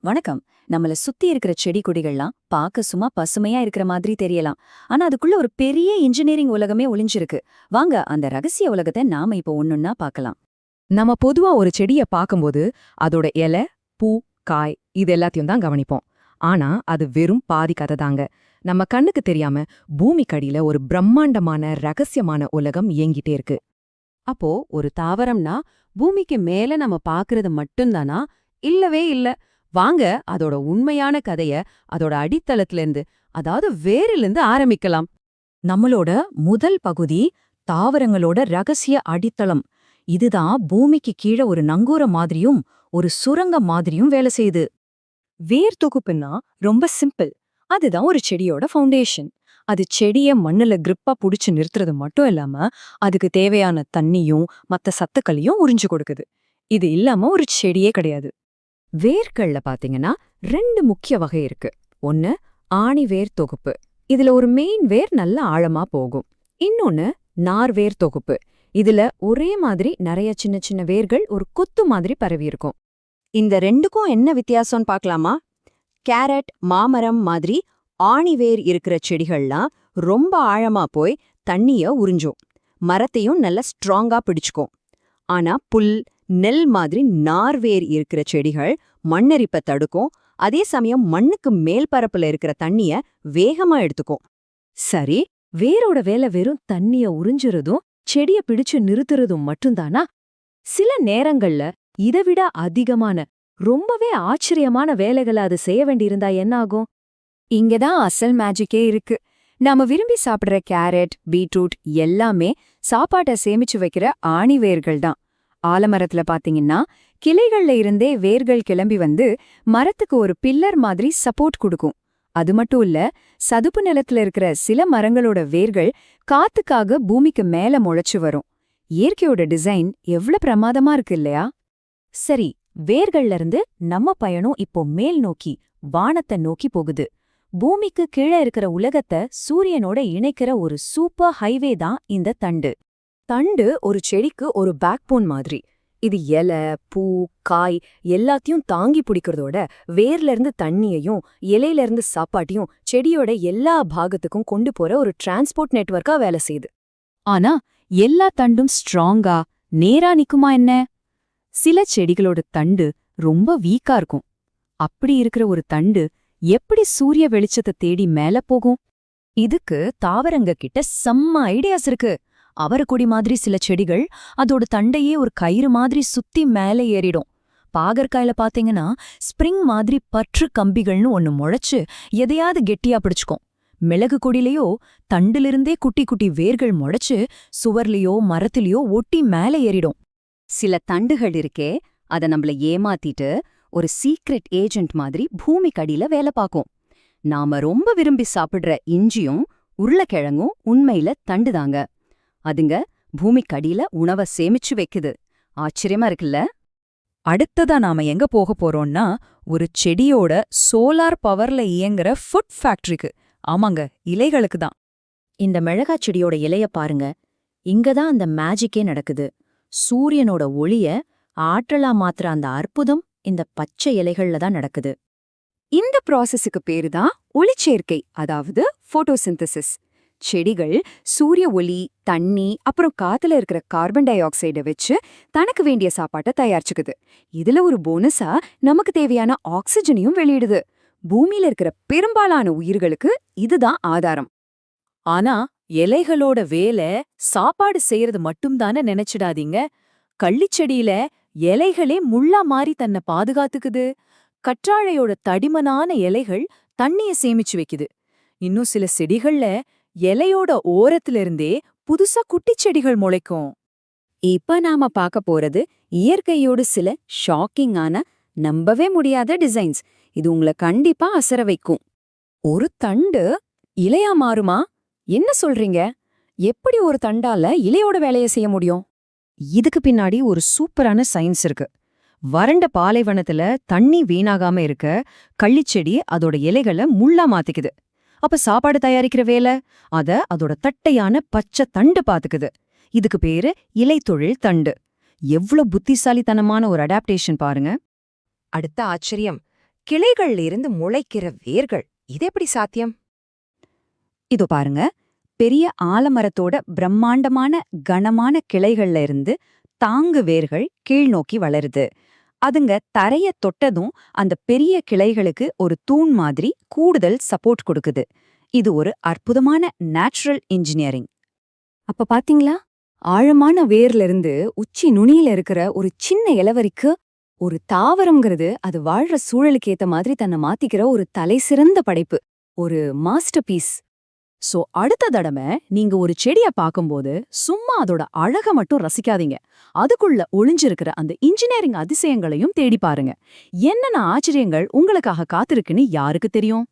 வணக்கம். நம்மள சுத்தி இருக்கிற செடி கொடிகள்லாம் பார்க்க சும்மா பசுமையா இருக்கிற மாதிரி தெரியலாம். ஆனா அதுக்குள்ள ஒரு பெரிய இன்ஜினியரிங் உலகமே ஒளிஞ்சிருக்கு. வாங்க அந்த ரகசிய உலகத்தை நாம இப்போ ஒன்னொன்னா பார்க்கலாம். நம்ம பொதுவா ஒரு செடிய பாக்கும்போது அதோட இலை, பூ, காய் இது எல்லாத்தையும் தான் கவனிப்போம். ஆனா அது வெறும் பாதி கதை தாங்க. நம்ம கண்ணுக்கு தெரியாம பூமிக்கடியில ஒரு பிரம்மாண்டமான ரகசியமான உலகம் இயங்கிட்டே இருக்கு. அப்போ ஒரு தாவரம்னா பூமிக்கு மேல நம்ம பாக்குறது மட்டும்தானா? இல்லவே இல்ல. வாங்க அதோட உண்மையான கதைய அதோட அடித்தளத்துல இருந்து, அதாவது வேரிலிருந்து ஆரம்பிக்கலாம். நம்மளோட முதல் பகுதி தாவரங்களோட ரகசிய அடித்தளம். இதுதான் பூமிக்கு கீழே ஒரு நங்கூர மாதிரியும் ஒரு சுரங்க மாதிரியும் வேலை செய்யுது. வேர் தொகுப்புன்னா ரொம்ப சிம்பிள். அதுதான் ஒரு செடியோட ஃபவுண்டேஷன். அது செடிய மண்ணுல கிரிப்பா புடிச்சு நிறுத்துறது மட்டும் இல்லாம அதுக்கு தேவையான தண்ணியும் மத்த சத்துக்களையும் உறிஞ்சு கொடுக்குது. இது இல்லாம ஒரு செடியே கிடையாது. வேர்கள்ல பாத்தீங்கன்னா 2 முக்கிய வகை இருக்கு. ஒன்னு ஆணி வேர் தொகுப்பு. இதுல ஒரு மெயின் வேர் நல்ல ஆழமா போகும். இன்னொன்னு நார்வேர் தொகுப்பு. இதுல ஒரே மாதிரி நிறைய சின்ன சின்ன வேர்கள் ஒரு கொத்து மாதிரி பரவி இருக்கும். இந்த ரெண்டுக்கும் என்ன வித்தியாசம்னு பார்க்கலாமா? கேரட், மாமரம் மாதிரி ஆணிவேர் இருக்கிற செடிகள்லாம் ரொம்ப ஆழமா போய் தண்ணிய உறிஞ்சும், மரத்தையும் நல்ல ஸ்ட்ராங்கா பிடிச்சுக்கும். ஆனா புல், நெல் மாதிரி நார்வேர் இருக்கிற செடிகள் மண்ணரிப்பை தடுக்கும், அதே சமயம் மண்ணுக்கு மேல் பரப்புல இருக்கிற தண்ணிய வேகமா எடுத்துக்கும். சரி, வேரோட வேலை வெறும் தண்ணிய உறிஞ்சுறதும் செடிய பிடிச்சு நிறுத்துறதும் மட்டும்தானா? சில நேரங்கள்ல இதைவிட அதிகமான ரொம்பவே ஆச்சரியமான வேலைகளை அது செய்ய வேண்டியிருந்தா என்ன ஆகும்? இங்கதான் அசல் மேஜிக்கே இருக்கு. நாம விரும்பி சாப்பிடுற கேரட், பீட்ரூட் எல்லாமே சாப்பாட்டை சேமிச்சு வைக்கிற ஆணிவேர்கள் தான். ஆலமரத்துல பாத்தீங்கன்னா கிளைகள்ல இருந்தே வேர்கள் கிளம்பி வந்து மரத்துக்கு ஒரு பில்லர் மாதிரி சப்போர்ட் கொடுக்கும். அது மட்டும் இல்ல, சதுப்பு நிலத்துல இருக்கிற சில மரங்களோட வேர்கள் காத்துக்காக பூமிக்கு மேல முளைச்சு வரும். இயற்கையோட டிசைன் எவ்வளவு பிரமாதமா இருக்கு இல்லையா? சரி, வேர்கள்ல இருந்து நம்ம பயணம் இப்போ மேல் நோக்கி வானத்தை நோக்கி போகுது. பூமிக்கு கீழே இருக்கிற உலகத்தை சூரியனோட இணைக்கிற ஒரு சூப்பர் ஹைவே தான் இந்த தண்டு. தண்டு ஒரு செடிக்கு ஒரு பேக்போன் மாதிரி. இது இலை, பூ, காய் எல்லாத்தையும் தாங்கி பிடிக்கிறதோட வேர்ல இருந்து தண்ணியையும் இலையில இருந்து சாப்பாட்டையும் செடியோட எல்லா பாகத்துக்கும் கொண்டு போற ஒரு டிரான்ஸ்போர்ட் நெட்வொர்க்கா வேலை செய்யுது. ஆனா எல்லா தண்டும் ஸ்ட்ராங்கா நேரா நிக்குமா என்ன? சில செடிகளோட தண்டு ரொம்ப வீக்கா இருக்கும். அப்படி இருக்கிற ஒரு தண்டு எப்படி சூரிய வெளிச்சத்தை தேடி மேல போகும்? இதுக்கு தாவரங்க கிட்ட செம்ம ஐடியாஸ் இருக்கு. அவரக்கொடி மாதிரி சில செடிகள் அதோட தண்டையே ஒரு கயிறு மாதிரி சுத்தி மேலே ஏறிடும். பாகற்காயில பாத்தீங்கன்னா ஸ்ப்ரிங் மாதிரி பற்று கம்பிகள்னு ஒன்னு முளைச்சு எதையாவது கெட்டியா பிடிச்சுக்கும். மிளகு கொடியிலையோ தண்டிலிருந்தே குட்டி குட்டி வேர்கள் முளைச்சு சுவர்லயோ மரத்திலயோ ஒட்டி மேலே ஏறிடும். சில தண்டுகள் இருக்கே, அத நம்மள ஏமாத்திட்டு ஒரு சீக்ரெட் ஏஜென்ட் மாதிரி பூமிக்கடியில வேலை பார்க்கும். நாம ரொம்ப விரும்பி சாப்பிடுற இஞ்சியும் உருளைக்கிழங்கும் உண்மையில தண்டுதாங்க. அதுங்க பூமிக்கடியில உணவை சேமிச்சு வைக்குது. ஆச்சரியமா இருக்குல்ல? அடுத்ததா நாம எங்க போக போறோம்னா ஒரு செடியோட சோலார் பவர்ல இயங்குற ஃபுட் ஃபேக்டரிக்கு. ஆமாங்க, இலைகளுக்கு தான். இந்த மிளகா செடியோட இலைய பாருங்க. இங்கதான் அந்த மேஜிக்கே நடக்குது. சூரியனோட ஒளிய ஆற்றலா மாத்துற அந்த அற்புதம் இந்த பச்சை இலைகள்ல தான் நடக்குது. இந்த ப்ராசஸுக்கு பேரு தான் ஒளிச்சேர்க்கை, அதாவது போட்டோசிந்தசிஸ். செடிகள் சூரிய ஒளி, தண்ணி அப்புறம் காத்துல இருக்கிற கார்பன் டை ஆக்சைடை வச்சு தனக்கு வேண்டிய சாப்பாட்டை தயாரிச்சுக்குது. இதுல ஒரு போனஸா நமக்கு தேவையான ஆக்சிஜனையும் வெளியிடுது. பூமியில இருக்கிற பெரும்பாலான உயிர்களுக்கு இதுதான் ஆதாரம். ஆனா இலைகளோட வேலை சாப்பாடு செய்யறது மட்டும்தானே நினைச்சிடாதீங்க. கள்ளிச்செடியில இலைகளே முள்ளா மாறி தன்னை பாதுகாத்துக்குது. கற்றாழையோட தடிமனான இலைகள் தண்ணிய சேமிச்சு வைக்குது. இன்னும் சில செடிகள்ல இலையோட ஓரத்திலிருந்தே புதுசா குட்டிச் செடிகள் முளைக்கும். இப்ப நாம பார்க்க போறது இயற்கையோடு சில ஷாக்கிங்கான, நம்பவே முடியாத டிசைன்ஸ். இது உங்களை கண்டிப்பா அசர வைக்கும். ஒரு தண்டு இலையா மாறுமா? என்ன சொல்றீங்க? எப்படி ஒரு தண்டால இலையோட வேலையை செய்ய முடியும்? இதுக்கு பின்னாடி ஒரு சூப்பரான சயின்ஸ் இருக்கு. வறண்ட பாலைவனத்துல தண்ணி வீணாகாம இருக்க கள்ளிச்செடி அதோட இலைகளை முள்ளா மாத்திக்குது. அப்ப சாப்பாடு தயாரிக்கிற வேலை அதோட தட்டையான பச்சை தண்டு பாத்துக்குது. இதுக்கு பேரு இலைத்தொழில் தண்டு. எவ்ளோ புத்திசாலித்தனமான ஒரு அடாப்டேஷன் பாருங்க. அடுத்த ஆச்சரியம், கிளைகள்ல இருந்து முளைக்கிற வேர்கள் இது எப்படி சாத்தியம்? இதோ பாருங்க, பெரிய ஆலமரத்தோட பிரம்மாண்டமான கனமான கிளைகள்ல இருந்து தாங்கு வேர்கள் கீழ்நோக்கி வளருது. அதுங்க தரைய தொட்டதும் அந்த பெரிய கிளைகளுக்கு ஒரு தூண் மாதிரி கூடுதல் சப்போர்ட் கொடுக்குது. இது ஒரு அற்புதமான நேச்சுரல் இன்ஜினியரிங். அப்ப பாத்தீங்களா, ஆழமான வேர்ல இருந்து உச்சி நுனியில இருக்கிற ஒரு சின்ன இலவரிக்கு ஒரு தாவரம்ங்கிறது அது வாழ்ற சூழலுக்கு ஏத்த மாதிரி தன்னை மாத்திக்கிற ஒரு தலைசிறந்த படைப்பு, ஒரு மாஸ்டர் பீஸ். சோ அடுத்த தடவை நீங்க ஒரு செடிய பாக்கும்போது சும்மா அதோட அழக மட்டும் ரசிக்காதீங்க, அதுக்குள்ள ஒளிஞ்சிருக்கிற அந்த இன்ஜினியரிங் அதிசயங்களையும் தேடி பாருங்க. என்னென்ன ஆச்சரியங்கள் உங்களுக்காக காத்திருக்குன்னு யாருக்கு தெரியும்?